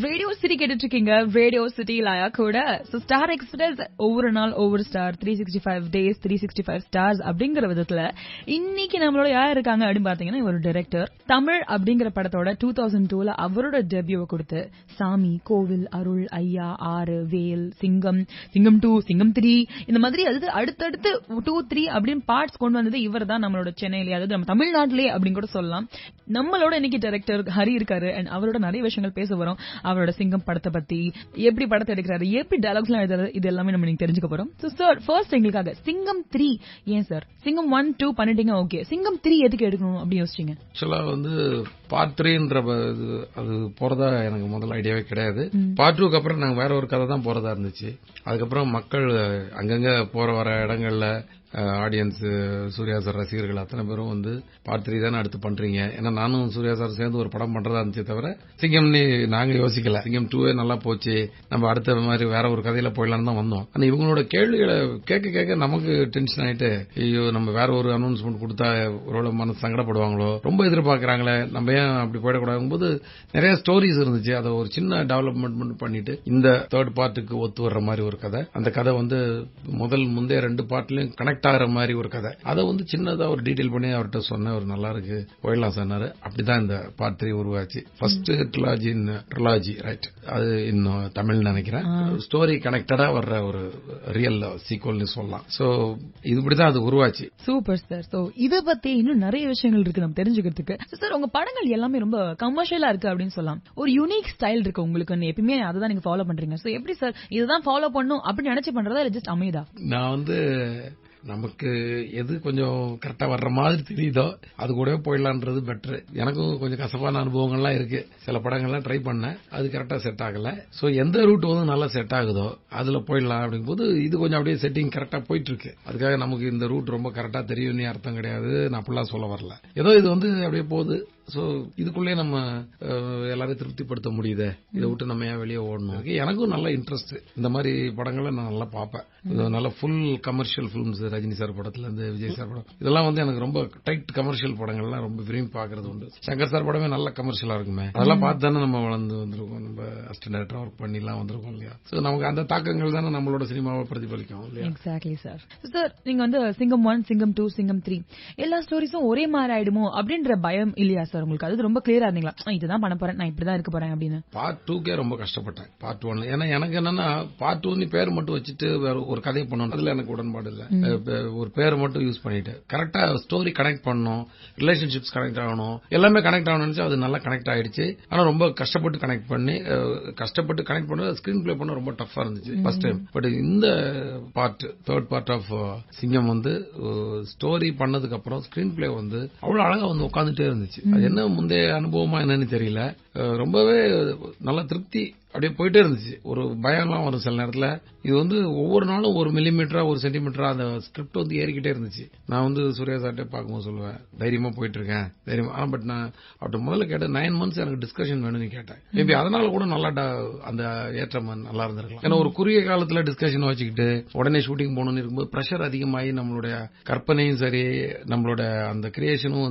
Radio city கேட்டுட்டு இருக்கீங்க. Radio city லயா கூட. ஸ்டார் எக்ஸ்பிரஸ் ஒவ்வொரு நாள் ஒவ்வொரு ஸ்டார், 365 டேஸ் 365 ஸ்டார்ஸ் அப்படிங்கிற விதத்துல இன்னைக்கு நம்மளோட யார் இருக்காங்க அப்படின்னு பாத்தீங்கன்னா, ஒரு டைரக்டர் தமிழ் அப்படிங்கிற படத்தோட 2002ல அவரோட டெபியூவை கொடுத்து சாமி, கோவில், அருள், ஐயா, ஆறு, வேல், சிங்கம், சிங்கம் 2, சிங்கம் 3 இந்த மாதிரி அடுத்தடுத்து 2, 3 அப்படின்னு பார்ட்ஸ் கொண்டு வந்தது இவர் தான் நம்மளோட சென்னையிலே, அதாவது நம்ம தமிழ்நாட்டிலே அப்படின்னு கூட சொல்லலாம். நம்மளோட இன்னைக்கு டைரக்டர் ஹரி இருக்காரு. அண்ட் அவரோட நிறைய விஷயங்கள் பேச வரோம். அவரோட சிங்கம் படத்தை பத்தி, எப்படி படத்தை எடுக்கிறாரு, எப்படி டயலாக்ஸ் எல்லாம் எழுதுறாரு, இது எல்லாமே நம்ம நீங்க தெரிஞ்சுக்க போறோம். சார் ஃபர்ஸ்ட் எங்களுக்காக சிங்கம் 3 ஏன் சார் சிங்கம் 1, 2 பண்ணிட்டீங்க, ஓகே, சிங்கம் 3 எதுக்கு எடுக்கணும் அப்படி யோசிச்சீங்க? ஆக்சுவலா பார்ட் 3ன்ற அது போறதா எனக்கு முதல்ல ஐடியாவே கிடையாது. பார்ட் 2க்கு அப்புறம் நாங்க வேற ஒரு கதை தான் போறதா இருந்துச்சு. அதுக்கப்புறம் மக்கள் அங்கங்க போற வர இடங்கள்ல ஆடியன்ஸ், சூர்யா சார் ரசிகர்கள் அத்தனை பேரும் பார்ட் 3 தானே அடுத்து பண்றீங்க. ஏன்னா நானும் சூர்யா சார் சேர்ந்து ஒரு படம் பண்றதா இருந்துச்சு தவிர சிங்கம் நாங்க யோசிக்கல. சிங்கம் 2 நல்லா போச்சு, நம்ம அடுத்த மாதிரி வேற ஒரு கதையில போயிடலான்னு தான் வந்தோம். ஆனா இவங்களோட கேள்விகளை கேட்க கேட்க நமக்கு டென்ஷன் ஆயிட்டு, ஐயோ நம்ம வேற ஒரு அனௌன்ஸ்மெண்ட் கொடுத்தா ஒரு மனசு சங்கடப்படுவாங்களோ, ரொம்ப எதிர்பார்க்கறாங்களே, நம்ம ஏன் அப்படி போயிடக்கூடாதும் போது நிறைய ஸ்டோரிஸ் இருந்துச்சு. அதை ஒரு சின்ன டெவலப்மெண்ட் பண்ணிட்டு இந்த தேர்ட் பார்ட்டுக்கு ஒத்து வர்ற மாதிரி ஒரு கதை. அந்த கதை முந்தைய 2 பார்ட்லயும் கனெக்ட் ஆகிற மாதிரி ஒரு கதை. அதை சின்னதா ஒரு டீடைல் பண்ணி அவர்கிட்ட சொன்னேன். ஒரு நல்லா இருக்கு, போயிடலாம் சொன்னாரு. அப்படிதான் இந்த பார்ட் 3 உருவாச்சு. ஃபர்ஸ்ட் ட்ரிலாஜி ரைட், அது இன்னும் தமிழ் நினைக்கிறேன். ஸ்டோரி கனெக்டடா வர்ற ஒரு ரியல் சீக்வல்னு சொல்லலாம். சோ இப்படிதான் அது உருவாச்சு. Super sir. சோ இத பத்தி இன்னும் நிறைய விஷயங்கள் இருக்கு நம்ம தெரிஞ்சுக்கிறதுக்கு. சார் உங்க படங்கள் எல்லாமே ரொம்ப கமர்ஷியலா இருக்கு அப்படின்னு சொல்லலாம். ஒரு யூனிக் ஸ்டைல் இருக்கு உங்களுக்கு, எப்பயுமே அதை தான் நீங்க ஃபாலோ பண்றீங்க. சோ எப்படி சார் இதுதான் ஃபாலோ பண்ணும் அப்படின்னு நினைச்சு பண்றதா இல்ல ஜஸ்ட் அமைதா? நான் நமக்கு எது கொஞ்சம் கரெக்டா வர்ற மாதிரி தெரியுதோ அது கூடவே போயிடலான்றது பெட்டர். எனக்கும் கொஞ்சம் கசப்பான அனுபவங்கள்லாம் இருக்கு. சில படங்கள்லாம் ட்ரை பண்ணேன், அது கரெக்டா செட் ஆகல. சோ எந்த ரூட் நல்லா செட் ஆகுதோ அதுல போயிடலாம் அப்படிங்கும்போது இது கொஞ்சம் அப்படியே செட்டிங் கரெக்டா போயிட்டு இருக்கு. அதுக்காக நமக்கு இந்த ரூட் ரொம்ப கரெக்டா தெரியும்னு அர்த்தம் கிடையாது. நான் அப்படிலாம் சொல்ல வரல. ஏதோ இது அப்படியே போகுது. சோ இதுக்குள்ளே நம்ம எல்லாரையும் திருப்திப்படுத்த முடியுது. இதை விட்டு நம்ம ஏன் வெளியே ஓடணும்? எனக்கும் நல்ல இன்ட்ரெஸ்ட். இந்த மாதிரி படங்களை நான் நல்லா பார்ப்பேன். நல்ல full commercial films, Rajini sir படத்துல இருந்து விஜய் சார் படம், இதெல்லாம் எனக்கு ரொம்ப டைட் கமர்ஷியல் படங்கள்லாம் ரொம்ப விரும்பி பாக்குறது உண்டு. சங்கர் சார் படமே நல்ல கமர்ஷியலா இருக்குமே, அதெல்லாம் பார்த்து தானே நம்ம வந்திருக்கோம். நம்ம அசிஸ்டன்ட் டைரக்டர் ஒர்க் பண்ணிலாம் வந்திருக்கோம் இல்லையா? சோ நமக்கு அந்த தாக்கங்கள் தானே நம்மளோட சினிமாவை பிரதிபலிக்கும் இல்லையா? Exactly sir. சார் நீங்க சிங்கம் 1, சிங்கம் 2, சிங்கம் 3 எல்லா ஸ்டோரிஸும் ஒரே மாதிரி ஆயிடுமோ அப்படின்ற பயம் இல்லையா சார் உங்களுக்கு? அது ரொம்ப கிளியரா இருந்தீங்களா, இதுதான் பண்ண போறேன், நான் இப்படிதான் இருக்க போறேன் அப்படின்னு? பார்ட் 2க்கே ரொம்ப கஷ்டப்பட்டேன். பார்ட் 1 ஏன்னா எனக்கு என்னன்னா பார்ட் 2 பேர் மட்டும் வச்சுட்டு வேற ஒரு கதையை பண்ணணும், அதுல எனக்கு உடன்பாடு இல்ல. ஒரு பேரை மட்டும் யூஸ் பண்ணிட்டு கரெக்டா ஸ்டோரி கனெக்ட் பண்ணணும், ரிலேஷன்ஷிப்ஸ் கனெக்ட் ஆகணும், எல்லாமே கனெக்ட் ஆகணும்னு அது நல்லா கனெக்ட் ஆயிடுச்சு. ஆனா ரொம்ப கஷ்டப்பட்டு கனெக்ட் பண்ண ஸ்கிரீன் பிளே பண்ண ரொம்ப டஃபா இருந்துச்சு ஃபர்ஸ்ட் டைம். பட் இந்த பார்ட் தேர்ட் பார்ட் ஆஃப் சிங்கம் ஸ்டோரி பண்ணதுக்கு அப்புறம் ஸ்கிரீன் பிளே அவ்வளவு அழகா உட்காந்துட்டே இருந்துச்சு. அது என்ன முந்தைய அனுபவமா என்னன்னு தெரியல, ரொம்பவே நல்ல திருப்தி அப்படியே போயிட்டே இருந்துச்சு. ஒரு பயம்லாம் வரும் சில நேரத்துல. இது ஒவ்வொரு நாளும் ஒரு மில்லிமீட்டரா ஒரு சென்டிமீட்டரா அந்த ஸ்கிரிப்ட் ஏறிக்கிட்டே இருந்துச்சு. நான் சூர்யா சார்ட்டே பார்க்கும்போது சொல்லுவேன், தைரியமா போயிட்டு இருக்கேன் தைரியமா. பட் நான் அவர்கிட்ட முதல்ல கேட்டேன், 9 months எனக்கு டிஸ்கஷன் வேணும்னு கேட்டேன். மேபி அதனால கூட நல்லா அந்த ஏற்றம் நல்லா இருந்திருக்கலாம். ஏன்னா ஒரு குறுகிய காலத்துல டிஸ்கஷன் வச்சுக்கிட்டு உடனே ஷூட்டிங் போகணும்னு இருக்கும்போது பிரஷர் அதிகமாகி நம்மளுடைய கற்பனையும் சரி நம்மளோட அந்த கிரியேஷனும்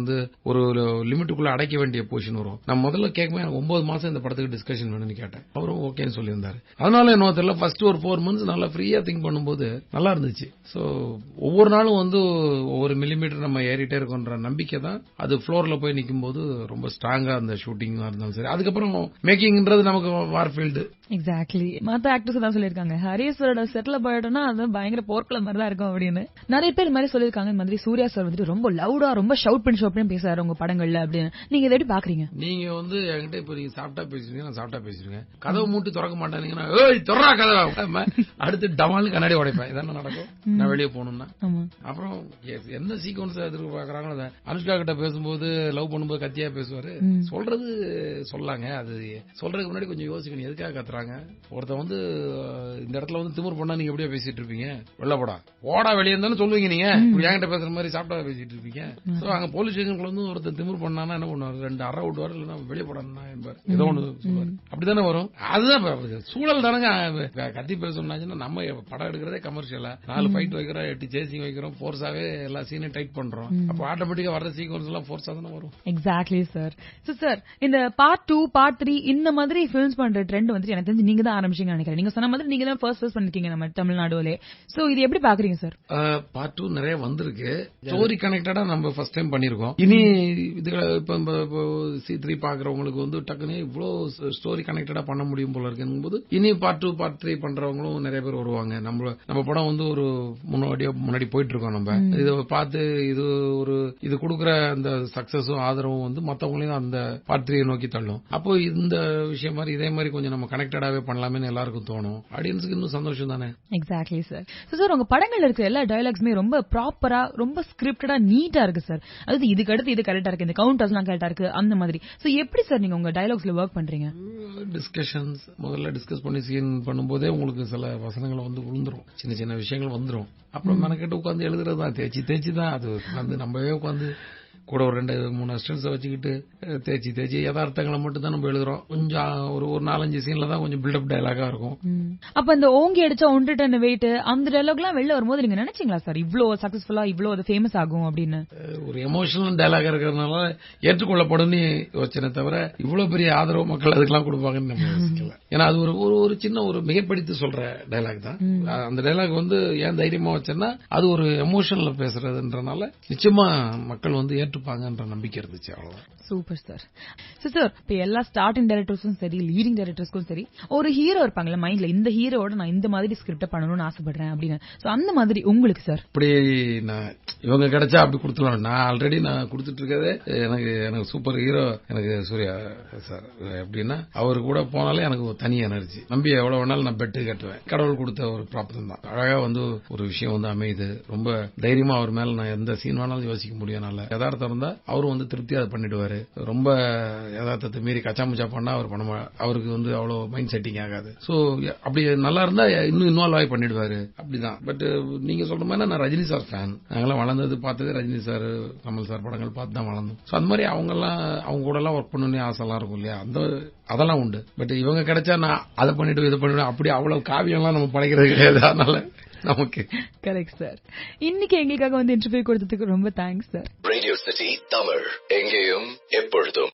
ஒரு லிமிட்டுக்குள்ள அடைக்க வேண்டிய பொசிஷன் வரும். நான் முதல்ல கேட்கும்போது எனக்கு 9 மாசம் இந்த படத்துக்கு டிஸ்கஷன் வேணும்னு கேட்டேன். அவரும் ஓகேன்னு சொல்லியிருந்தாரு. அதனால என்ன தெரியல, ஃபர்ஸ்ட் ஒரு 4 months நல்லா ஃப்ரீயா திங்க் பண்ணும்போது நல்லா இருந்துச்சு. சோ ஒவ்வொரு நாளும் ஒவ்வொரு மில்லிமீட்டர் நம்ம ஏறிட்டே இருக்கோன்ற நம்பிக்கை தான் அது ஃப்ளோர்ல போய் நிக்கும் போது ரொம்ப ஸ்ட்ராங்கா அந்த ஷூட்டிங் இருந்தாலும் சரி. அதுக்கப்புறம் மேக்கிங்ன்றது நமக்கு வார்ஃபீல்டு. எக்ஸாக்ட்லி. மத்த ஆக்டர்ஸ் தான் சொல்லிருக்காங்க, ஹரிஸ்வரோட செட்ல போயிட்டோம்னா அது பயங்கர போர்க்குள்ள மாதிரி தான் இருக்கும் அப்படின்னு. நிறைய பேர் இந்த மாதிரி சொல்லிருக்காங்க. இந்த மாதிரி சூர்யா சார் ரொம்ப லவுடா ரொம்ப ஷவுட் பண்ணி பேசுறாரு உங்க படங்கள்ல அப்படின்னு. நீங்க இதை எப்படி பாக்குறீங்க? நீங்க என்கிட்ட இப்ப நீங்க சாப்பிட்டா பேசுறீங்க, நான் சாப்பிட்டா பேசுறேன். கதவை மூட்டி திறக்க மாட்டேங்கன்னா ஏய் திறா கதவை, அடுத்து டமால் கண்ணாடி உடைப்பேன். இதான நடக்கும் நான் வெளியே போகணும்னா. அப்புறம் என்ன சீக்வன்ஸ் எதிர்பார்க்கறாங்களோ, அனுஷ்கா கிட்ட பேசும்போது லவ் பண்ணும்போது கத்தியா பேசுவாரு. சொல்றது சொல்லாங்க, அது சொல்றதுக்கு முன்னாடி கொஞ்சம் யோசிக்கணும், எதுக்காக கத்துறாங்க வராங்க. ஒருத்தன் வந்து இந்த இடத்துல வந்து திமிர் பண்ணா நீங்க எப்படியா பேசிட்டு இருப்பீங்க, வெளில போடா வெளியே இருந்தாலும் சொல்லுவீங்க. நீங்க என்கிட்ட பேசுற மாதிரி சாப்பிட்டா பேசிட்டு இருப்பீங்க. அங்க போலீஸ் ஸ்டேஷனுக்குள்ள வந்து ஒருத்தன் திமிர் பண்ணானா என்ன பண்ணுவாரு, 2 அறை விட்டுவாரு, இல்லைன்னா வெளியே போடானா என்பார், ஏதோ ஒண்ணு சொல்லுவாரு. அப்படித்தானே வரும். அதுதான் சூழல் தானங்க. கத்தி பேசணும்னா நம்ம படம் எடுக்கிறதே கமர்ஷியலா 4 ஃபைட் வைக்கிறோம், 8 சேசிங் வைக்கிறோம், ஃபோர்ஸாவே எல்லா சீனையும் டைட் பண்றோம். அப்போ ஆட்டோமேட்டிக்கா வர சீக்வன்ஸ் எல்லாம் ஃபோர்ஸா தானே வரும். Exactly sir. சார் இந்த பார்ட் 2 பார்ட் 3 இந்த மாதிரி ஃபில்ம்ஸ் பண்ற ட்ரெண்ட் வந்து எனக்கு தெரிஞ்சு நீங்க தான் ஆரம்பிச்சீங்கன்னு நினைக்கிறேன். நீங்க சொன்ன மாதிரி நீங்க தான் ஃபர்ஸ்ட் பண்ணிருக்கீங்க நம்ம தமிழ்நாடுலே. சோ இது எப்படி பாக்குறீங்க சார்? பார்ட் 2 நிறைய வந்திருக்கு. ஸ்டோரி கனெக்டடா நம்ம ஃபர்ஸ்ட் டைம் பண்ணிருக்கோம். இனி இதுல இப்ப C3 பாக்குறவங்களுக்கு வந்து டக்குனே இவ்வளவு ஸ்டோரி கனெக்டடா பண்ண முடியும் போல இருக்கும்போது இனி பார்ட் 2 பார்ட் 3 பண்றவங்களும் நிறைய பேர் வருவாங்க. நம்ம படம் வந்து ஒரு முன்னாடி போயிட்டு இருக்கோம். நம்ம இதை பார்த்து இது கொடுக்குற அந்த சக்சஸும் ஆதரவும் வந்து மத்தவங்களையும் அந்த பார்ட் 3 நோக்கி தள்ளும். அப்போ இந்த விஷயம் மாதிரி இதே மாதிரி கொஞ்சம் நம்ம கனெக்டடாவே பண்ணலாமே எல்லாருக்கும் தோணும். ஆடியன்ஸுக்கு இன்னும் சந்தோஷம் தானே. Exactly sir. சார் உங்க படங்கள்ல இருக்கிற எல்லா டயலாக்ஸுமே ரொம்ப ப்ராப்பரா ரொம்ப ஸ்கிரிப்டடா நீட்டா இருக்கு சார். அதாவது இதுக்கு அடுத்து இது கரெக்டா இருக்கு, இந்த கவுண்டர்ஸ்லாம் கரெக்டா இருக்கு அந்த மாதிரி. சோ எப்படி சார் நீங்க உங்க டயலாக்ஸ்ல வொர்க் பண்றீங்க? டிஸ்கஷன்ஸ் முதல்ல டிஸ்கஸ் பண்ணி சீன் பண்ணும்போதே உங்களுக்கு சில வசனங்கள் வந்து விழுந்துரும், சின்ன சின்ன விஷயங்கள் வந்துரும். அப்புறம் மெனக்கெட்டு உட்காந்து எழுதுறது தான், தேய்ச்சி தான் அது உட்காந்து நம்மவே உட்காந்து கூட ஒரு 2-3 அசிஸ்டன்ஸ் வச்சுக்கிட்டு தேய்ச்சி யதார்த்தங்களை மட்டும் தான் நம்ம எழுதுறோம். கொஞ்சம் ஒரு 4-5 சீன்ல தான் கொஞ்சம் பில்டப் டயலாகா இருக்கும். அப்ப இந்த ஓங்கி அடிச்சா 1 டன் வெயிட் அந்த டயலாக் எல்லாம் வெளில வரும்போது நீங்க நினைச்சீங்களா சார் இவ்ளோ சக்சஸ்ஃபுல்லா இவ்ளோ அது ஃபேமஸ் ஆகும் அப்படின்னு? ஒரு எமோஷனல் டயலாகா இருக்கிறதுனால ஏற்றுக்கொள்ளப்படும் யோசனை தவிர இவ்வளவு பெரிய ஆதரவு மக்கள் அதுக்கெல்லாம் கொடுப்பாங்கன்னு நம்ம யோசிக்கல. ஏன்னா அது ஒரு சின்ன ஒரு மிகப்படுத்தி சொல்ற டயலாக் தான். அந்த டயலாக் வந்து ஏன் தைரியமா வச்சேன்னா அது ஒரு எமோஷனல்ல பேசுறதுன்றனால நிச்சயமா மக்கள் வந்து ஏற்றுப்பாங்கன்ற நம்பிக்கை இருந்துச்சு. அவ்வளவுதான். Super sir. சார் இப்ப எல்லா ஸ்டார்டிங் டைரக்டர்ஸும் சரி லீடிங் டைரக்டர்ஸ்க்கும் சரி ஒரு ஹீரோ இருப்பாங்கல்ல மைண்ட்ல, இந்த ஹீரோட நான் இந்த மாதிரி ஸ்கிரிப்ட் பண்ணணும்னு ஆசைப்படுறேன் அப்படின்னு. சோ அந்த மாதிரி உங்களுக்கு சார் இப்படி நான் இவங்க கிடைச்சா அப்படி கொடுத்துலாம். நான் ஆல்ரெடி நான் கொடுத்துட்டு இருக்கதே எனக்கு சூப்பர் ஹீரோ எனக்கு சூர்யா சார். எப்படின்னா அவரு கூட போனாலே எனக்கு ஒரு தனி எனர்ஜி. நம்பி எவ்வளவு வேணாலும் நான் பெட்டு கட்டுவேன். கடவுள் கொடுத்த ஒரு பிராப்தம் தான். அழகா வந்து ஒரு விஷயம் வந்து அமையுது. ரொம்ப தைரியமா அவர் மேல நான் எந்த சீன் வேணாலும் யோசிக்க முடியும். நல்ல யதார்த்தம் இருந்தா அவரும் வந்து திருப்தியா அதை பண்ணிடுவாரு. ரொம்ப யதார்த்தத்தை மீறி கச்சாமுச்சா பண்ணா அவர் பண்ண அவருக்கு வந்து அவ்வளவு மைண்ட் செட்டிங் ஆகாது. சோ அப்படி நல்லா இருந்தா இன்னும் இன்வால்வ் ஆகி பண்ணிடுவாரு. அப்படிதான். பட் நீங்க சொல்ற மாதிரி நான் ரஜினி சார் ஃபேன். நாங்களாம் வளர்ந்தது பார்த்தது ரஜினி சார் கமல் சார் படங்கள் பார்த்து தான் வளர்ந்தோம். சோ அந்த மாதிரி அவங்க கூட எல்லாம் ஒர்க் பண்ணணும்னு ஆசைலாம் இருக்கும் இல்லையா, அதெல்லாம் உண்டு. பட் இவங்க கிடைச்சா நான் அதை பண்ணிட்டு இதை பண்ணிவிடும் அப்படி அவ்வளவு காவியம்லாம் நம்ம படைக்கிறது கிடையாது. அதனால நமக்கு கரெக்ட் சார். இன்னைக்கு எங்களுக்காக வந்து இன்டர்வியூ கொடுத்ததுக்கு ரொம்ப thanks sir. Radio city Tamil எங்கேயும் எப்பொழுதும்.